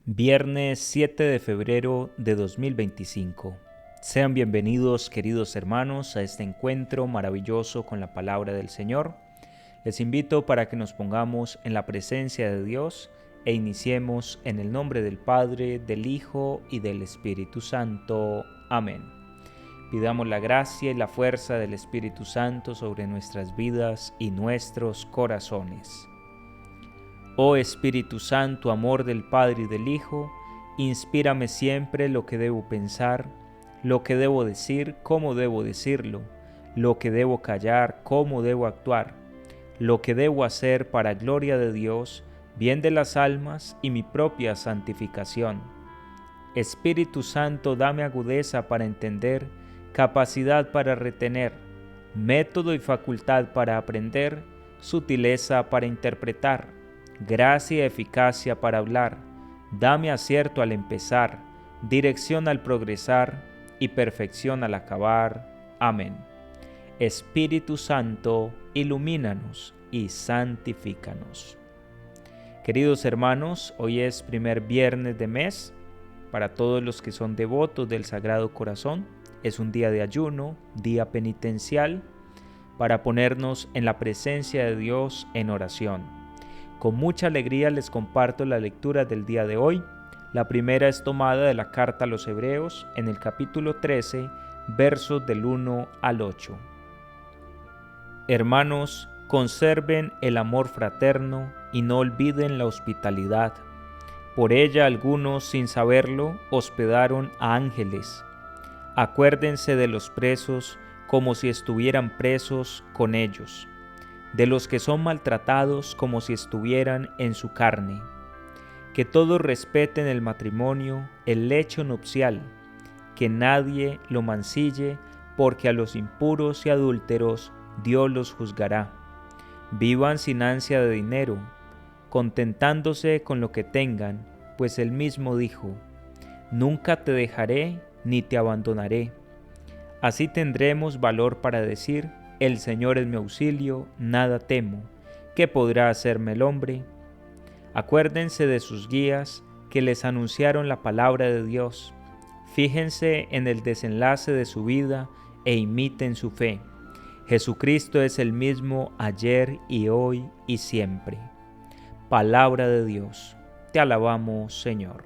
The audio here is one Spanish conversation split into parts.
Viernes 7 de febrero de 2025. Sean bienvenidos, queridos hermanos, a este encuentro maravilloso con la palabra del Señor. Les invito para que nos pongamos en la presencia de Dios e iniciemos en el nombre del Padre, del Hijo y del Espíritu Santo. Amén. Pidamos la gracia y la fuerza del Espíritu Santo sobre nuestras vidas y nuestros corazones. Oh Espíritu Santo, amor del Padre y del Hijo, inspírame siempre lo que debo pensar, lo que debo decir, cómo debo decirlo, lo que debo callar, cómo debo actuar, lo que debo hacer para gloria de Dios, bien de las almas y mi propia santificación. Espíritu Santo, dame agudeza para entender, capacidad para retener, método y facultad para aprender, sutileza para interpretar, gracia y eficacia para hablar, dame acierto al empezar, dirección al progresar y perfección al acabar. Amén. Espíritu Santo, ilumínanos y santifícanos. Queridos hermanos, hoy es primer viernes de mes. Para todos los que son devotos del Sagrado Corazón, es un día de ayuno, día penitencial, para ponernos en la presencia de Dios en oración. Con mucha alegría les comparto la lectura del día de hoy. La primera es tomada de la carta a los Hebreos en el capítulo 13, versos del 1 al 8. Hermanos, conserven el amor fraterno y no olviden la hospitalidad. Por ella algunos, sin saberlo, hospedaron a ángeles. Acuérdense de los presos como si estuvieran presos con ellos, de los que son maltratados como si estuvieran en su carne. Que todos respeten el matrimonio, el lecho nupcial, que nadie lo mancille, porque a los impuros y adúlteros Dios los juzgará. Vivan sin ansia de dinero, contentándose con lo que tengan, pues él mismo dijo: nunca te dejaré ni te abandonaré. Así tendremos valor para decir: el Señor es mi auxilio, nada temo. ¿Qué podrá hacerme el hombre? Acuérdense de sus guías que les anunciaron la palabra de Dios. Fíjense en el desenlace de su vida e imiten su fe. Jesucristo es el mismo ayer y hoy y siempre. Palabra de Dios. Te alabamos, Señor.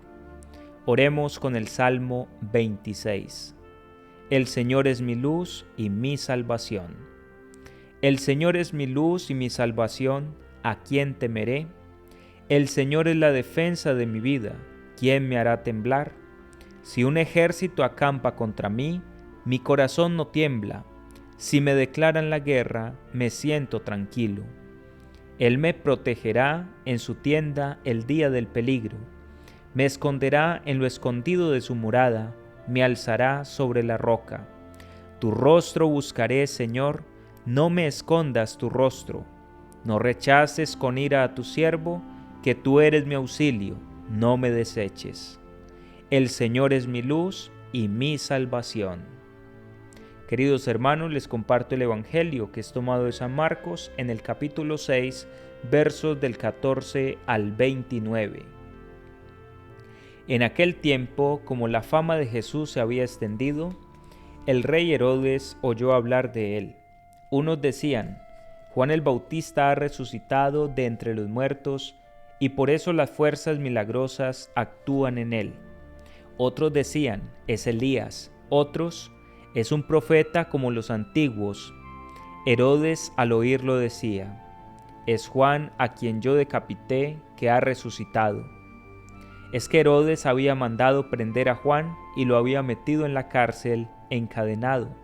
Oremos con el Salmo 26. El Señor es mi luz y mi salvación. El Señor es mi luz y mi salvación, ¿a quién temeré? El Señor es la defensa de mi vida, ¿quién me hará temblar? Si un ejército acampa contra mí, mi corazón no tiembla. Si me declaran la guerra, me siento tranquilo. Él me protegerá en su tienda el día del peligro. Me esconderá en lo escondido de su morada, me alzará sobre la roca. Tu rostro buscaré, Señor, no me escondas tu rostro. No rechaces con ira a tu siervo, que tú eres mi auxilio, no me deseches. El Señor es mi luz y mi salvación. Queridos hermanos, les comparto el Evangelio que es tomado de San Marcos en el capítulo 6, versos del 14 al 29. En aquel tiempo, como la fama de Jesús se había extendido, el rey Herodes oyó hablar de él. Unos decían: Juan el Bautista ha resucitado de entre los muertos y por eso las fuerzas milagrosas actúan en él. Otros decían: es Elías. Otros: es un profeta como los antiguos. Herodes al oírlo decía: es Juan a quien yo decapité, que ha resucitado. Es que Herodes había mandado prender a Juan y lo había metido en la cárcel encadenado.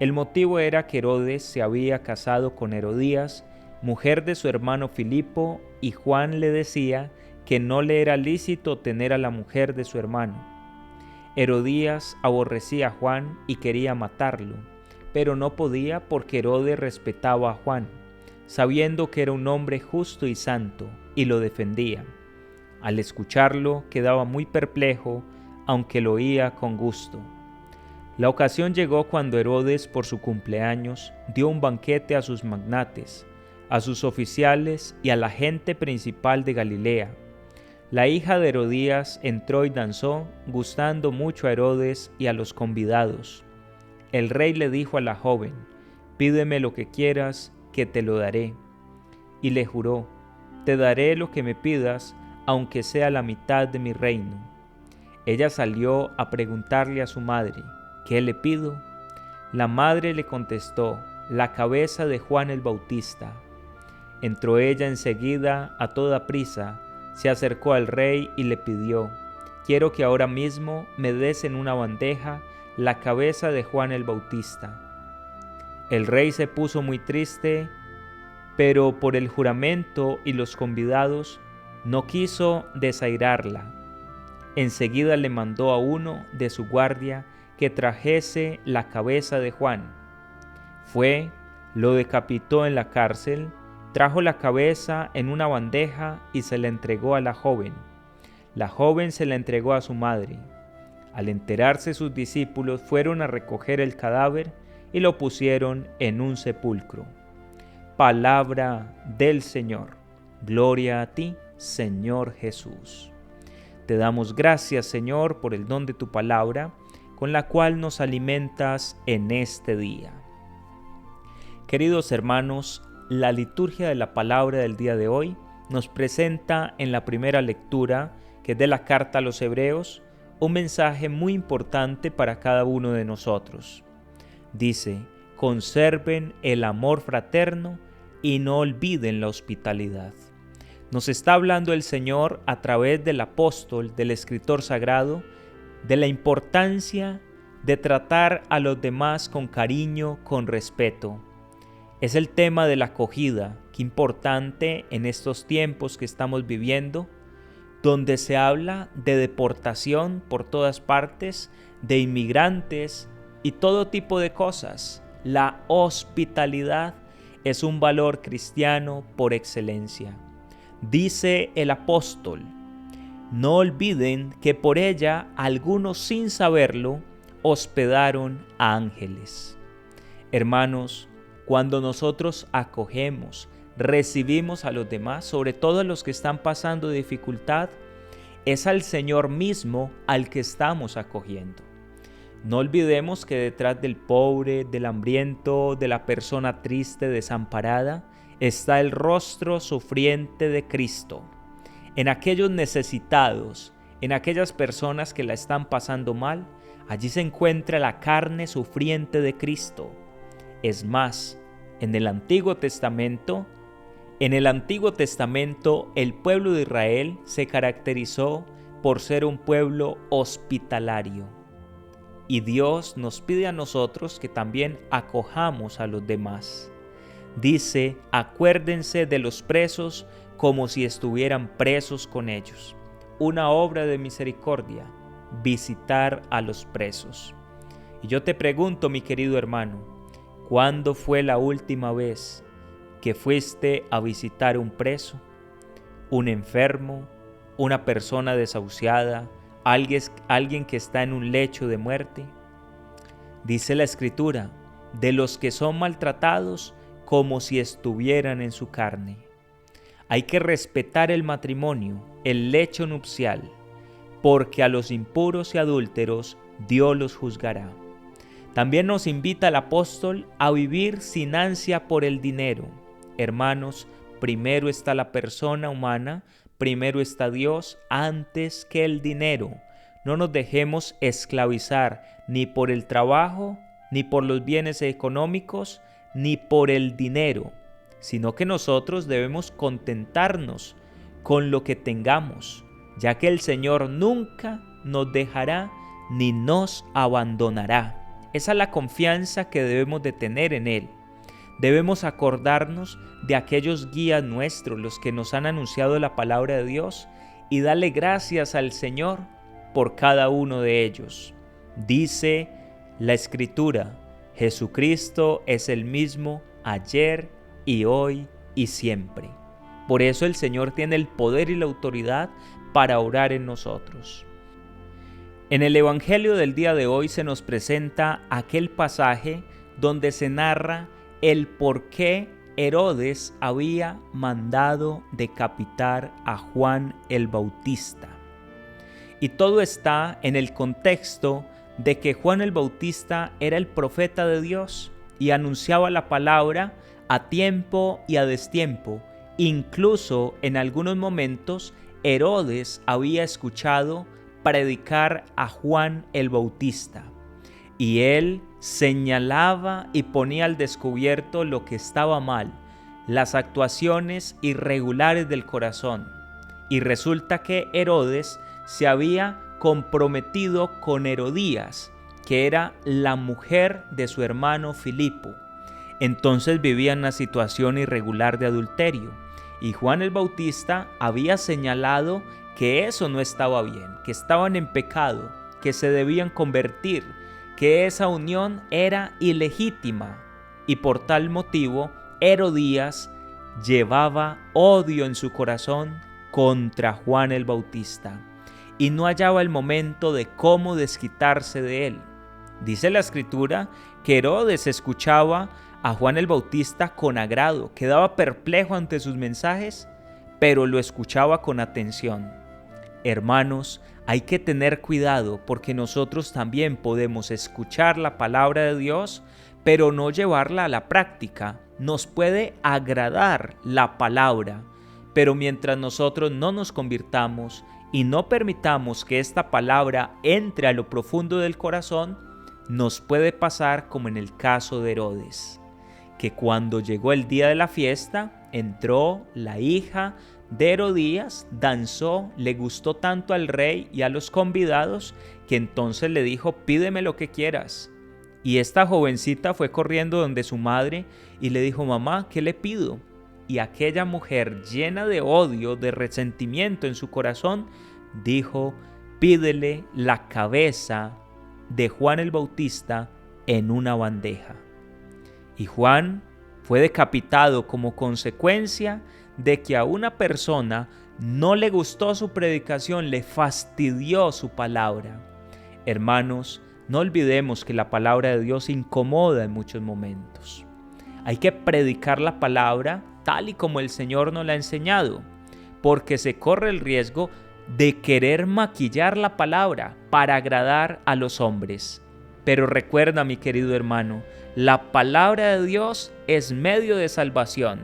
El motivo era que Herodes se había casado con Herodías, mujer de su hermano Filipo, y Juan le decía que no le era lícito tener a la mujer de su hermano. Herodías aborrecía a Juan y quería matarlo, pero no podía porque Herodes respetaba a Juan, sabiendo que era un hombre justo y santo, y lo defendía. Al escucharlo quedaba muy perplejo, aunque lo oía con gusto. La ocasión llegó cuando Herodes, por su cumpleaños, dio un banquete a sus magnates, a sus oficiales y a la gente principal de Galilea. La hija de Herodías entró y danzó, gustando mucho a Herodes y a los convidados. El rey le dijo a la joven: «Pídeme lo que quieras, que te lo daré». Y le juró: «Te daré lo que me pidas, aunque sea la mitad de mi reino». Ella salió a preguntarle a su madre: «¿Qué le pido?». La madre le contestó: «La cabeza de Juan el Bautista». Entró ella enseguida a toda prisa, se acercó al rey y le pidió: «Quiero que ahora mismo me des en una bandeja la cabeza de Juan el Bautista». El rey se puso muy triste, pero por el juramento y los convidados no quiso desairarla. Enseguida le mandó a uno de su guardia que trajese la cabeza de Juan. Fue, lo decapitó en la cárcel, trajo la cabeza en una bandeja y se la entregó a la joven. La joven se la entregó a su madre. Al enterarse sus discípulos, fueron a recoger el cadáver y lo pusieron en un sepulcro. Palabra del Señor. Gloria a ti, Señor Jesús. Te damos gracias, Señor, por el don de tu palabra, con la cual nos alimentas en este día. Queridos hermanos, la liturgia de la palabra del día de hoy nos presenta en la primera lectura, que es de la carta a los Hebreos, un mensaje muy importante para cada uno de nosotros. Dice: conserven el amor fraterno y no olviden la hospitalidad. Nos está hablando el Señor a través del apóstol, del escritor sagrado, de la importancia de tratar a los demás con cariño, con respeto. Es el tema de la acogida, qué importante en estos tiempos que estamos viviendo, donde se habla de deportación por todas partes, de inmigrantes y todo tipo de cosas. La hospitalidad es un valor cristiano por excelencia. Dice el apóstol: no olviden que por ella algunos, sin saberlo, hospedaron a ángeles. Hermanos, cuando nosotros acogemos, recibimos a los demás, sobre todo a los que están pasando dificultad, es al Señor mismo al que estamos acogiendo. No olvidemos que detrás del pobre, del hambriento, de la persona triste, desamparada, está el rostro sufriente de Cristo. En aquellos necesitados, en aquellas personas que la están pasando mal, allí se encuentra la carne sufriente de Cristo. Es más, en el Antiguo Testamento el pueblo de Israel se caracterizó por ser un pueblo hospitalario. Y Dios nos pide a nosotros que también acojamos a los demás. Dice: acuérdense de los presos como si estuvieran presos con ellos. Una obra de misericordia, visitar a los presos. Y yo te pregunto, mi querido hermano, ¿cuándo fue la última vez que fuiste a visitar un preso, un enfermo, una persona desahuciada, alguien que está en un lecho de muerte? Dice la Escritura: de los que son maltratados como si estuvieran en su carne. Hay que respetar el matrimonio, el lecho nupcial, porque a los impuros y adúlteros Dios los juzgará. También nos invita el apóstol a vivir sin ansia por el dinero. Hermanos, primero está la persona humana, primero está Dios antes que el dinero. No nos dejemos esclavizar ni por el trabajo, ni por los bienes económicos, ni por el dinero, sino que nosotros debemos contentarnos con lo que tengamos, ya que el Señor nunca nos dejará ni nos abandonará. Esa es la confianza que debemos de tener en Él. Debemos acordarnos de aquellos guías nuestros, los que nos han anunciado la palabra de Dios, y darle gracias al Señor por cada uno de ellos. Dice la Escritura: Jesucristo es el mismo ayer y hoy y siempre. Por eso el Señor tiene el poder y la autoridad para orar en nosotros. En el Evangelio del día de hoy se nos presenta aquel pasaje donde se narra el por qué Herodes había mandado decapitar a Juan el Bautista. Y todo está en el contexto de que Juan el Bautista era el profeta de Dios y anunciaba la palabra a tiempo y a destiempo. Incluso en algunos momentos Herodes había escuchado predicar a Juan el Bautista y él señalaba y ponía al descubierto lo que estaba mal, las actuaciones irregulares del corazón. Y resulta que Herodes se había comprometido con Herodías, que era la mujer de su hermano Filipo. Entonces vivía en una situación irregular de adulterio. Y Juan el Bautista había señalado que eso no estaba bien, que estaban en pecado, que se debían convertir, que esa unión era ilegítima. Y por tal motivo, Herodías llevaba odio en su corazón contra Juan el Bautista y no hallaba el momento de cómo desquitarse de él. Dice la Escritura que Herodes escuchaba a Juan el Bautista con agrado, quedaba perplejo ante sus mensajes, pero lo escuchaba con atención. Hermanos, hay que tener cuidado porque nosotros también podemos escuchar la palabra de Dios, pero no llevarla a la práctica. Nos puede agradar la palabra, pero mientras nosotros no nos convirtamos y no permitamos que esta palabra entre a lo profundo del corazón, nos puede pasar como en el caso de Herodes, que cuando llegó el día de la fiesta, entró la hija de Herodías, danzó, le gustó tanto al rey y a los convidados que entonces le dijo: pídeme lo que quieras. Y esta jovencita fue corriendo donde su madre y le dijo: mamá, ¿qué le pido? Y aquella mujer, llena de odio, de resentimiento en su corazón, dijo: pídele la cabeza de Juan el Bautista en una bandeja. Y Juan fue decapitado como consecuencia de que a una persona no le gustó su predicación, le fastidió su palabra. Hermanos, no olvidemos que la palabra de Dios incomoda en muchos momentos. Hay que predicar la palabra tal y como el Señor nos la ha enseñado, porque se corre el riesgo de querer maquillar la palabra para agradar a los hombres. Pero recuerda, mi querido hermano, la palabra de Dios es medio de salvación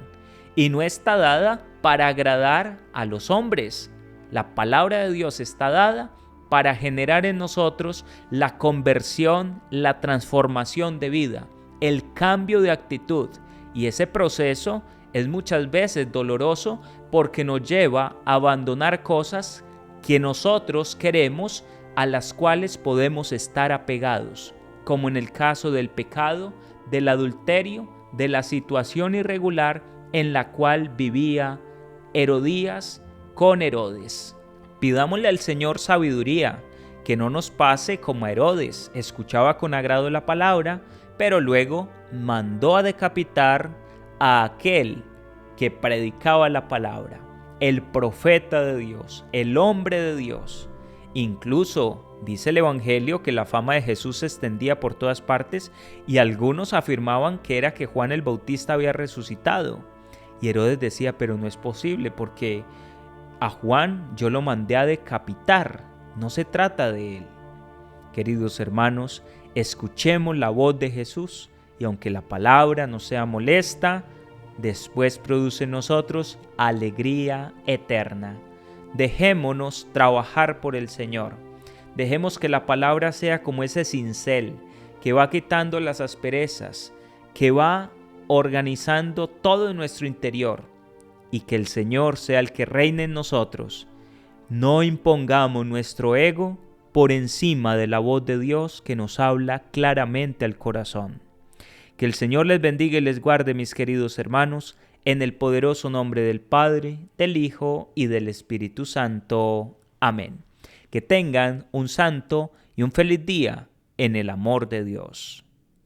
y no está dada para agradar a los hombres. La palabra de Dios está dada para generar en nosotros la conversión, la transformación de vida, el cambio de actitud. Y ese proceso es muchas veces doloroso porque nos lleva a abandonar cosas que nosotros queremos, a las cuales podemos estar apegados, como en el caso del pecado, del adulterio, de la situación irregular en la cual vivía Herodías con Herodes. Pidámosle al Señor sabiduría, que no nos pase como a Herodes. Escuchaba con agrado la palabra, pero luego mandó a decapitar a aquel que predicaba la palabra, el profeta de Dios, el hombre de Dios. Incluso dice el Evangelio que la fama de Jesús se extendía por todas partes y algunos afirmaban que era que Juan el Bautista había resucitado. Y Herodes decía: pero no es posible, porque a Juan yo lo mandé a decapitar, no se trata de él. Queridos hermanos, escuchemos la voz de Jesús y aunque la palabra no sea molesta, después produce en nosotros alegría eterna. Dejémonos trabajar por el Señor. Dejemos que la palabra sea como ese cincel que va quitando las asperezas, que va organizando todo en nuestro interior, y que el Señor sea el que reine en nosotros. No impongamos nuestro ego por encima de la voz de Dios que nos habla claramente al corazón. Que el Señor les bendiga y les guarde, mis queridos hermanos, en el poderoso nombre del Padre, del Hijo y del Espíritu Santo. Amén. Que tengan un santo y un feliz día en el amor de Dios.